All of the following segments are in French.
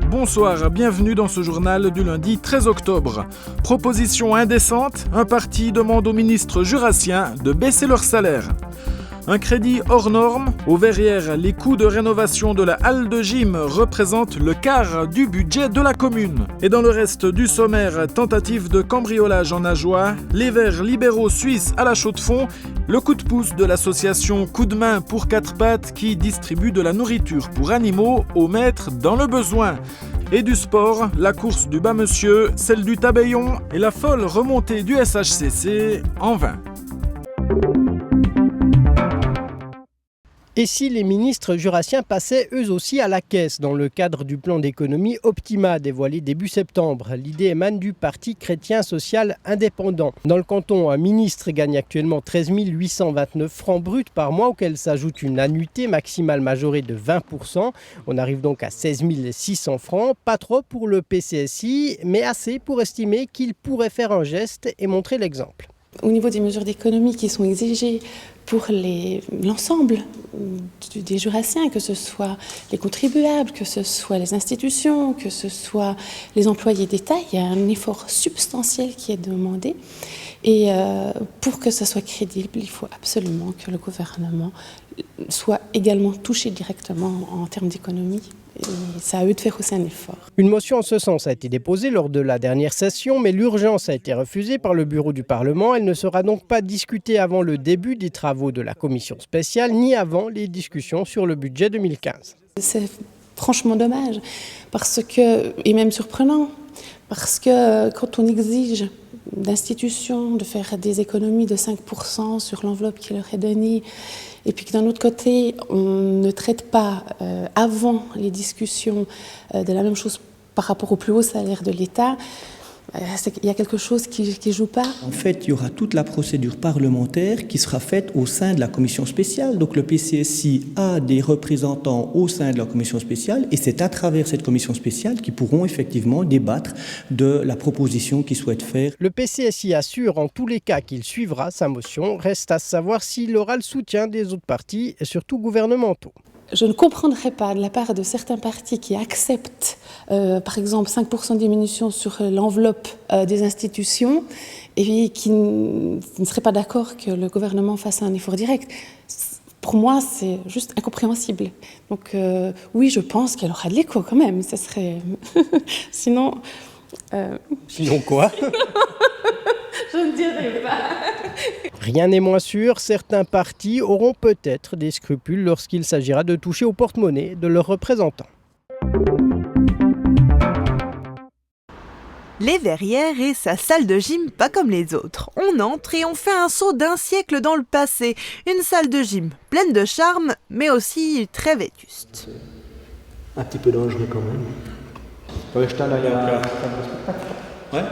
Bonsoir, bienvenue dans ce journal du lundi 13 octobre. Proposition indécente, un parti demande aux ministres jurassiens de baisser leur salaire. Un crédit hors norme, aux Verrières, les coûts de rénovation de la halle de gym représentent le quart du budget de la commune. Et dans le reste du sommaire, tentative de cambriolage en Ajoie, les Verts libéraux suisses à la Chaux-de-Fonds, le coup de pouce de l'association Coup de main pour 4 pattes qui distribue de la nourriture pour animaux aux maîtres dans le besoin. Et du sport, la course du bas monsieur, celle du Tabellon et la folle remontée du SHCC en vain. Et si les ministres jurassiens passaient eux aussi à la caisse dans le cadre du plan d'économie Optima dévoilé début septembre? L'idée émane du Parti chrétien social indépendant. Dans le canton, un ministre gagne actuellement 13 829 francs bruts par mois auquel s'ajoute une annuité maximale majorée de 20%. On arrive donc à 16 600 francs. Pas trop pour le PCSI, mais assez pour estimer qu'il pourrait faire un geste et montrer l'exemple. Au niveau des mesures d'économie qui sont exigées pour l'ensemble des jurassiens, que ce soit les contribuables, que ce soit les institutions, que ce soit les employés d'État, il y a un effort substantiel qui est demandé. Et pour que ça soit crédible, il faut absolument que le gouvernement soit également touché directement en termes d'économie. Et ça à eux de faire aussi un effort. Une motion en ce sens a été déposée lors de la dernière session, mais l'urgence a été refusée par le bureau du Parlement. Elle ne sera donc pas discutée avant le début des travaux de la commission spéciale, ni avant les discussions sur le budget 2015. C'est franchement dommage, et même surprenant, parce que quand on exige d'institutions de faire des économies de 5% sur l'enveloppe qui leur est donnée, et puis que d'un autre côté, on ne traite pas avant les discussions de la même chose par rapport au plus haut salaire de l'État, il y a quelque chose qui ne joue pas. En fait, il y aura toute la procédure parlementaire qui sera faite au sein de la commission spéciale. Donc le PCSI a des représentants au sein de la commission spéciale et c'est à travers cette commission spéciale qu'ils pourront effectivement débattre de la proposition qu'ils souhaitent faire. Le PCSI assure en tous les cas qu'il suivra sa motion. Reste à savoir s'il aura le soutien des autres partis et surtout gouvernementaux. Je ne comprendrais pas de la part de certains partis qui acceptent, par exemple, 5% de diminution sur l'enveloppe des institutions et qui ne seraient pas d'accord que le gouvernement fasse un effort direct. Pour moi, c'est juste incompréhensible. Donc oui, je pense qu'elle aura de l'écho quand même. Ça serait... Sinon... Sinon quoi? Je ne dirai pas. Rien n'est moins sûr, certains partis auront peut-être des scrupules lorsqu'il s'agira de toucher au porte-monnaie de leurs représentants. Les Verrières et sa salle de gym pas comme les autres. On entre et on fait un saut d'un siècle dans le passé. Une salle de gym pleine de charme, mais aussi très vétuste. Un petit peu dangereux quand même. Ouais.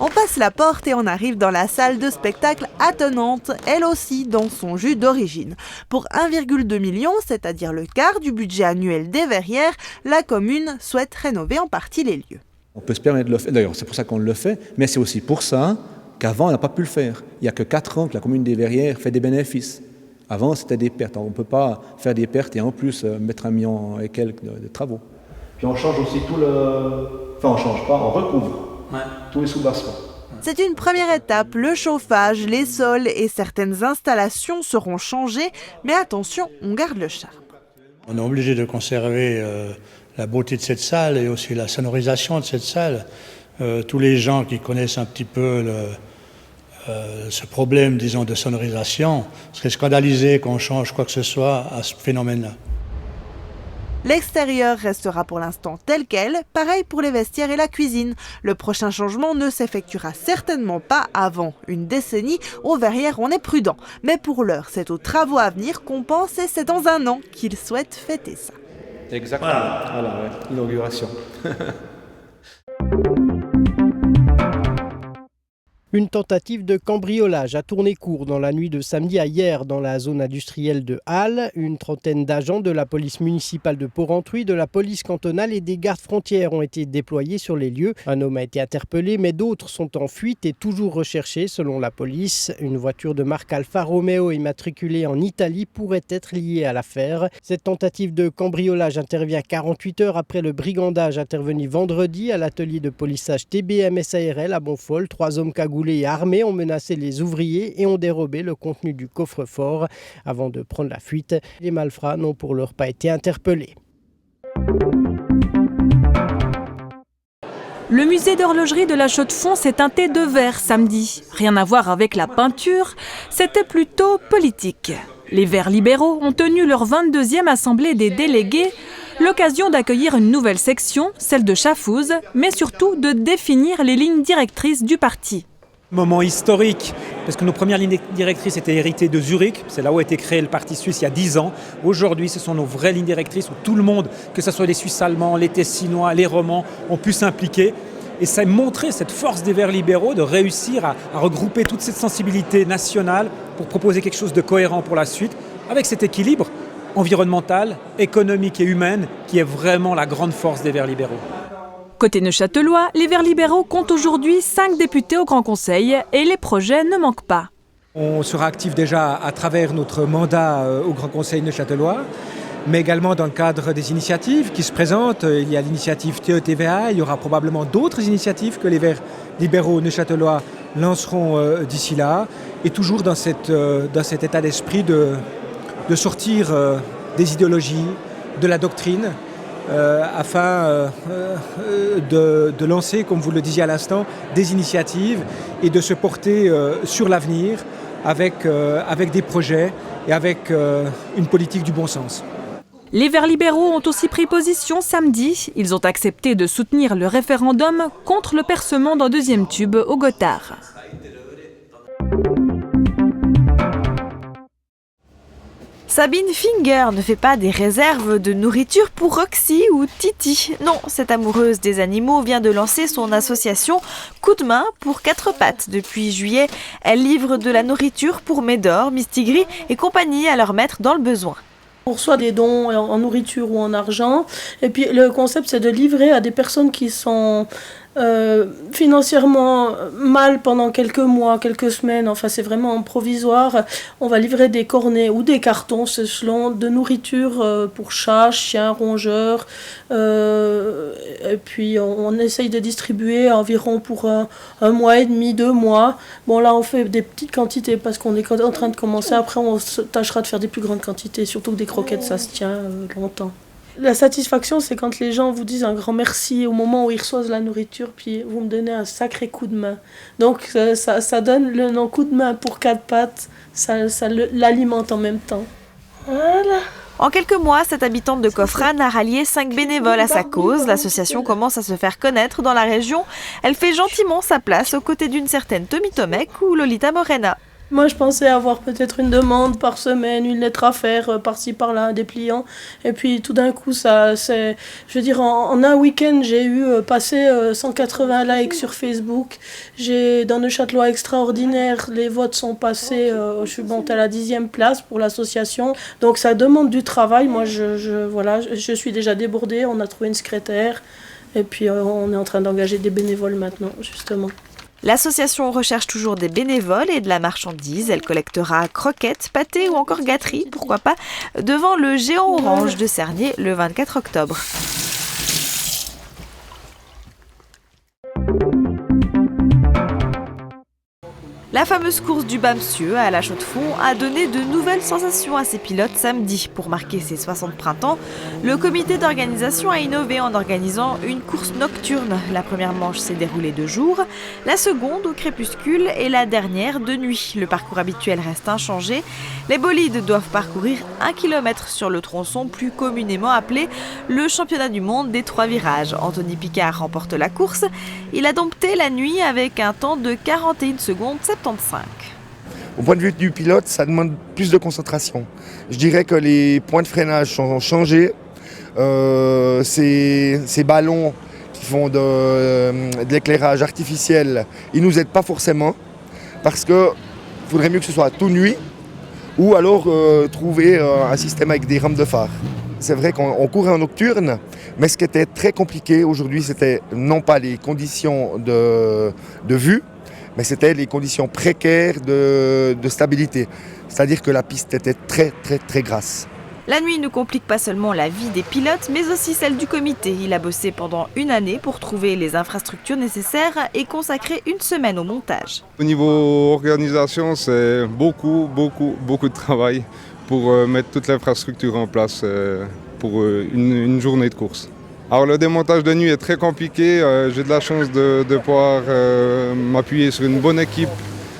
On passe la porte et on arrive dans la salle de spectacle attenante, elle aussi dans son jus d'origine. Pour 1,2 million, c'est-à-dire le quart du budget annuel des Verrières, la commune souhaite rénover en partie les lieux. On peut se permettre de le faire, d'ailleurs c'est pour ça qu'on le fait, mais c'est aussi pour ça qu'avant on n'a pas pu le faire. Il n'y a que 4 ans que la commune des Verrières fait des bénéfices. Avant c'était des pertes, alors on ne peut pas faire des pertes et en plus mettre 1 million et quelques de travaux. Puis on change aussi tout le... Enfin on change pas, on recouvre tous les soubassements. C'est une première étape, le chauffage, les sols et certaines installations seront changées, mais attention, on garde le charme. On est obligé de conserver la beauté de cette salle et aussi la sonorisation de cette salle. Tous les gens qui connaissent un petit peu ce problème, disons, de sonorisation seraient scandalisés qu'on change quoi que ce soit à ce phénomène-là. L'extérieur restera pour l'instant tel quel, pareil pour les vestiaires et la cuisine. Le prochain changement ne s'effectuera certainement pas avant une décennie. Aux Verrières, on est prudent. Mais pour l'heure, c'est aux travaux à venir qu'on pense et c'est dans 1 an qu'ils souhaitent fêter ça. Exactement, voilà ouais. Inauguration. Une tentative de cambriolage a tourné court dans la nuit de samedi à hier dans la zone industrielle de Halle. Une trentaine d'agents de la police municipale de Porrentruy, de la police cantonale et des gardes frontières ont été déployés sur les lieux. Un homme a été interpellé, mais d'autres sont en fuite et toujours recherchés selon la police. Une voiture de marque Alfa Romeo immatriculée en Italie pourrait être liée à l'affaire. Cette tentative de cambriolage intervient 48 heures après le brigandage intervenu vendredi à l'atelier de polissage TBM SARL à Bonfol. 3 hommes cagoulés et armés ont menacé les ouvriers et ont dérobé le contenu du coffre-fort avant de prendre la fuite. Les malfrats n'ont pour l'heure pas été interpellés. Le musée d'horlogerie de la Chaux-de-Fonds s'est teinté de vert samedi. Rien à voir avec la peinture, c'était plutôt politique. Les Verts libéraux ont tenu leur 22e assemblée des délégués, l'occasion d'accueillir une nouvelle section, celle de Chafouz, mais surtout de définir les lignes directrices du parti. Moment historique, parce que nos premières lignes directrices étaient héritées de Zurich, c'est là où a été créé le Parti suisse il y a 10 ans. Aujourd'hui, ce sont nos vraies lignes directrices où tout le monde, que ce soit les Suisses allemands, les Tessinois, les Romans, ont pu s'impliquer. Et ça a montré cette force des Verts libéraux de réussir à regrouper toute cette sensibilité nationale pour proposer quelque chose de cohérent pour la suite, avec cet équilibre environnemental, économique et humain qui est vraiment la grande force des Verts libéraux. Côté neuchâtelois, les Verts libéraux comptent aujourd'hui 5 députés au Grand Conseil et les projets ne manquent pas. On sera actif déjà à travers notre mandat au Grand Conseil neuchâtelois, mais également dans le cadre des initiatives qui se présentent. Il y a l'initiative TE-TVA, il y aura probablement d'autres initiatives que les Verts libéraux neuchâtelois lanceront d'ici là, et toujours dans cet état d'esprit de sortir des idéologies, de la doctrine, afin de lancer, comme vous le disiez à l'instant, des initiatives et de se porter sur l'avenir avec des projets et avec une politique du bon sens. Les Verts libéraux ont aussi pris position samedi. Ils ont accepté de soutenir le référendum contre le percement d'un 2e tube au Gothard. Sabine Finger ne fait pas des réserves de nourriture pour Roxy ou Titi. Non, cette amoureuse des animaux vient de lancer son association Coup de main pour 4 pattes. Depuis juillet, elle livre de la nourriture pour Médor, Mistigris et compagnie à leur mettre dans le besoin. On reçoit des dons en nourriture ou en argent. Et puis le concept, c'est de livrer à des personnes qui sont financièrement mal pendant quelques mois, quelques semaines. Enfin, c'est vraiment provisoire. On va livrer des cornets ou des cartons selon de nourriture pour chats, chiens, rongeurs. Et puis on essaye de distribuer environ pour un mois et demi, 2 mois. Bon, là, on fait des petites quantités parce qu'on est en train de commencer. Après, on tâchera de faire des plus grandes quantités, surtout que des croquettes, ça se tient longtemps. La satisfaction, c'est quand les gens vous disent un grand merci au moment où ils reçoivent la nourriture, puis vous me donnez un sacré coup de main. Donc ça donne le nom coup de main pour 4 pattes, ça l'alimente en même temps. Voilà. En quelques mois, cette habitante de Coffrane a rallié 5 bénévoles à sa cause. L'association commence à se faire connaître dans la région. Elle fait gentiment sa place aux côtés d'une certaine Tommy Tomek ou Lolita Morena. Moi, je pensais avoir peut-être une demande par semaine, une lettre à faire par-ci, par-là, un dépliant. Et puis, tout d'un coup, je veux dire, en un week-end, j'ai eu passé 180 likes sur Facebook. Dans Neuchâtelois extraordinaire, les votes sont passés. Je suis montée à la 10e place pour l'association. Donc, ça demande du travail. Moi, je suis déjà débordée. On a trouvé une secrétaire. Et puis, on est en train d'engager des bénévoles maintenant, justement. L'association recherche toujours des bénévoles et de la marchandise. Elle collectera croquettes, pâtés ou encore gâteries, pourquoi pas, devant le géant orange de Cernier le 24 octobre. La fameuse course du Bamsieux à la Chaux-de-Fonds a donné de nouvelles sensations à ses pilotes samedi. Pour marquer ses 60 printemps, le comité d'organisation a innové en organisant une course nocturne. La première manche s'est déroulée de jour, la seconde au crépuscule et la dernière de nuit. Le parcours habituel reste inchangé. Les bolides doivent parcourir 1 km sur le tronçon plus communément appelé le championnat du monde des 3 virages. Anthony Picard remporte la course. Il a dompté la nuit avec un temps de 41 secondes 75. Au point de vue du pilote, ça demande plus de concentration. Je dirais que les points de freinage ont changé. Ces ballons qui font de l'éclairage artificiel, ils ne nous aident pas forcément. parce qu'il faudrait mieux que ce soit tout nuit ou alors trouver un système avec des rampes de phare. C'est vrai qu'on courait en nocturne, mais ce qui était très compliqué aujourd'hui, c'était non pas les conditions de vue, mais c'était les conditions précaires de stabilité. C'est-à-dire que la piste était très très très grasse. La nuit ne complique pas seulement la vie des pilotes, mais aussi celle du comité. Il a bossé pendant une année pour trouver les infrastructures nécessaires et consacrer une semaine au montage. Au niveau organisation, c'est beaucoup de travail pour mettre toute l'infrastructure en place pour une journée de course. Alors le démontage de nuit est très compliqué. J'ai de la chance de pouvoir m'appuyer sur une bonne équipe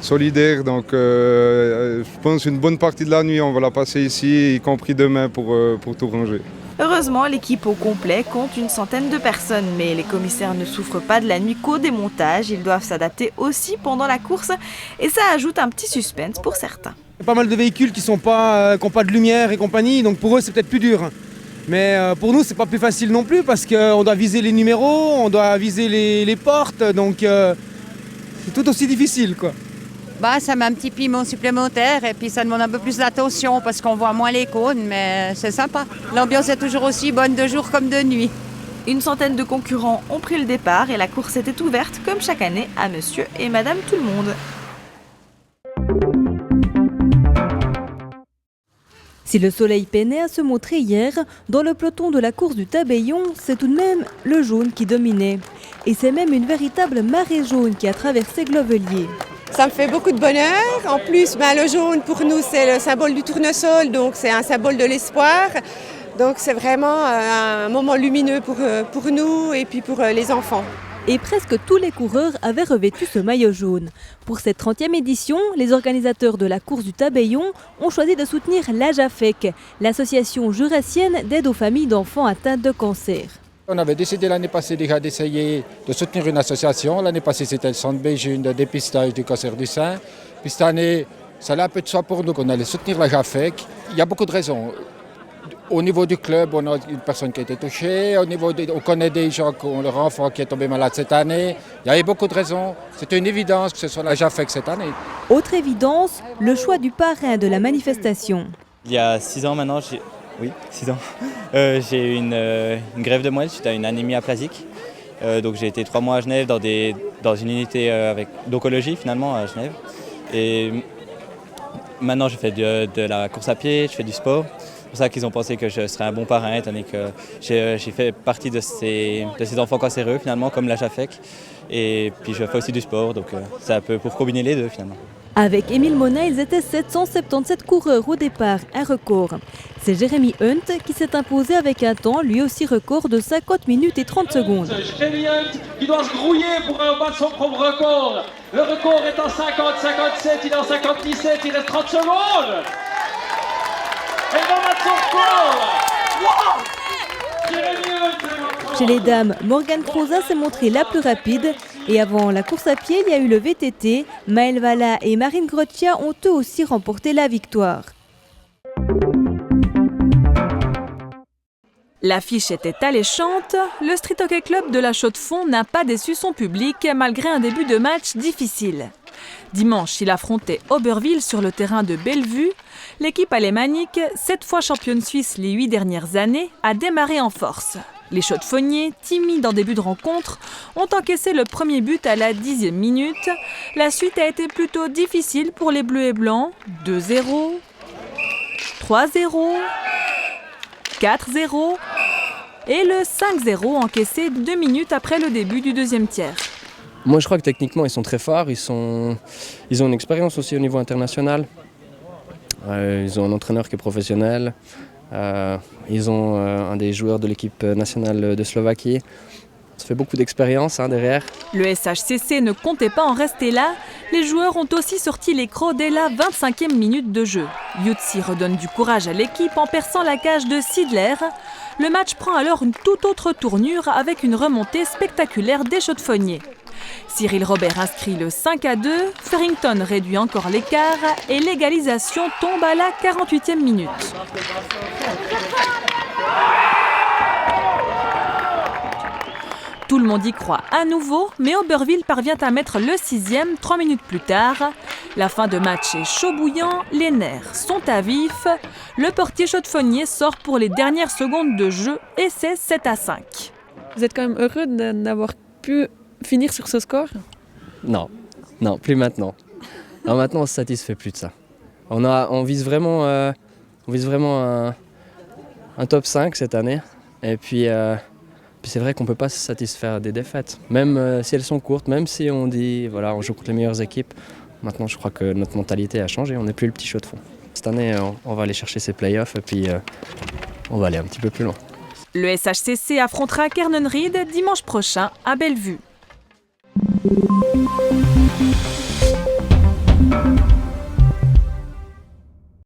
solidaire, donc je pense une bonne partie de la nuit on va la passer ici, y compris demain pour tout ranger. Heureusement, l'équipe au complet compte une centaine de personnes, mais les commissaires ne souffrent pas de la nuit qu'au démontage, ils doivent s'adapter aussi pendant la course et ça ajoute un petit suspense pour certains. Il y a pas mal de véhicules qui n'ont pas de lumière et compagnie, donc pour eux c'est peut-être plus dur. Mais pour nous c'est pas plus facile non plus parce qu'on doit viser les numéros, on doit viser les portes, donc c'est tout aussi difficile quoi. Ça met un petit piment supplémentaire et puis ça demande un peu plus d'attention parce qu'on voit moins les cônes, mais c'est sympa. L'ambiance est toujours aussi bonne de jour comme de nuit. Une centaine de concurrents ont pris le départ et la course était ouverte comme chaque année à monsieur et madame tout le monde. Si le soleil peinait à se montrer hier, dans le peloton de la course du Tabellion, c'est tout de même le jaune qui dominait. Et c'est même une véritable marée jaune qui a traversé Glovelier. Ça me fait beaucoup de bonheur. En plus, le jaune pour nous c'est le symbole du tournesol, donc c'est un symbole de l'espoir. Donc c'est vraiment un moment lumineux pour nous et puis pour les enfants. Et presque tous les coureurs avaient revêtu ce maillot jaune. Pour cette 30e édition, les organisateurs de la course du Tabellion ont choisi de soutenir l'AJAFEC, l'association jurassienne d'aide aux familles d'enfants atteints de cancer. On avait décidé l'année passée déjà d'essayer de soutenir une association. L'année passée, c'était le Centre Béjune de dépistage du cancer du sein. Puis cette année, ça allait un peu de soi pour nous qu'on allait soutenir la JAFEC. Il y a beaucoup de raisons. Au niveau du club, on a une personne qui a été touchée. On connaît des gens qui ont leur enfant qui est tombé malade cette année. Il y avait beaucoup de raisons. C'était une évidence que ce soit la JAFEC cette année. Autre évidence, le choix du parrain de la manifestation. Il y a 6 ans maintenant, j'ai eu une greffe de moelle suite à une anémie aplasique. Donc j'ai été 3 mois à Genève dans une unité d'oncologie finalement à Genève. Et maintenant je fais de la course à pied, je fais du sport. C'est pour ça qu'ils ont pensé que je serais un bon parrain, étant donné que j'ai fait partie de ces enfants cancéreux finalement, comme la JAFEC. Et puis je fais aussi du sport, donc c'est un peu pour combiner les deux finalement. Avec Émile Monet, ils étaient 777 coureurs au départ, un record. C'est Jérémy Hunt qui s'est imposé avec un temps, lui aussi record de 50 minutes et 30 secondes. Jérémy Hunt qui doit se grouiller pour battre son propre record. Le record est en 50-57, il est en 50-17, il reste 30 secondes. Elle va battre son record. Jérémy Hunt. Chez les dames, Morgane Croza s'est montrée la plus rapide. Et avant la course à pied, il y a eu le VTT. Maëlle Valla et Marine Grottia ont eux aussi remporté la victoire. L'affiche était alléchante. Le Street Hockey Club de la Chaux-de-Fonds n'a pas déçu son public malgré un début de match difficile. Dimanche, il affrontait Auberville sur le terrain de Bellevue. L'équipe alémanique, 7 fois championne suisse les 8 dernières années, a démarré en force. Les Chaux-de-Fonniers, timides en début de rencontre, ont encaissé le premier but à la 10e minute. La suite a été plutôt difficile pour les Bleus et Blancs. 2-0, 3-0, 4-0 et le 5-0 encaissé 2 minutes après le début du deuxième tiers. Moi je crois que techniquement ils sont très forts, ils ont une expérience aussi au niveau international. Ils ont un entraîneur qui est professionnel. Ils ont un des joueurs de l'équipe nationale de Slovaquie. Ça fait beaucoup d'expérience derrière. Le SHCC ne comptait pas en rester là. Les joueurs ont aussi sorti les crocs dès la 25e minute de jeu. Yutsi redonne du courage à l'équipe en perçant la cage de Sidler. Le match prend alors une toute autre tournure avec une remontée spectaculaire des Chaux-de-Fonniers. Cyril Robert inscrit le 5-2, Farrington réduit encore l'écart et l'égalisation tombe à la 48e minute. Tout le monde y croit à nouveau, mais Aubervilliers parvient à mettre le 6e 3 minutes plus tard. La fin de match est chaud bouillant, les nerfs sont à vif. Le portier chaudefonnier sort pour les dernières secondes de jeu et c'est 7-5. Vous êtes quand même heureux d'avoir pu finir sur ce score? Non, plus maintenant. Alors maintenant, on se satisfait plus de ça. On vise vraiment un top 5 cette année. Et puis c'est vrai qu'on ne peut pas se satisfaire des défaites. Même si elles sont courtes, même si on dit voilà, on joue contre les meilleures équipes. Maintenant, je crois que notre mentalité a changé. On n'est plus le petit Chaux-de-Fonds. Cette année, on va aller chercher ces playoffs et puis on va aller un petit peu plus loin. Le SHCC affrontera Kernenried dimanche prochain à Bellevue.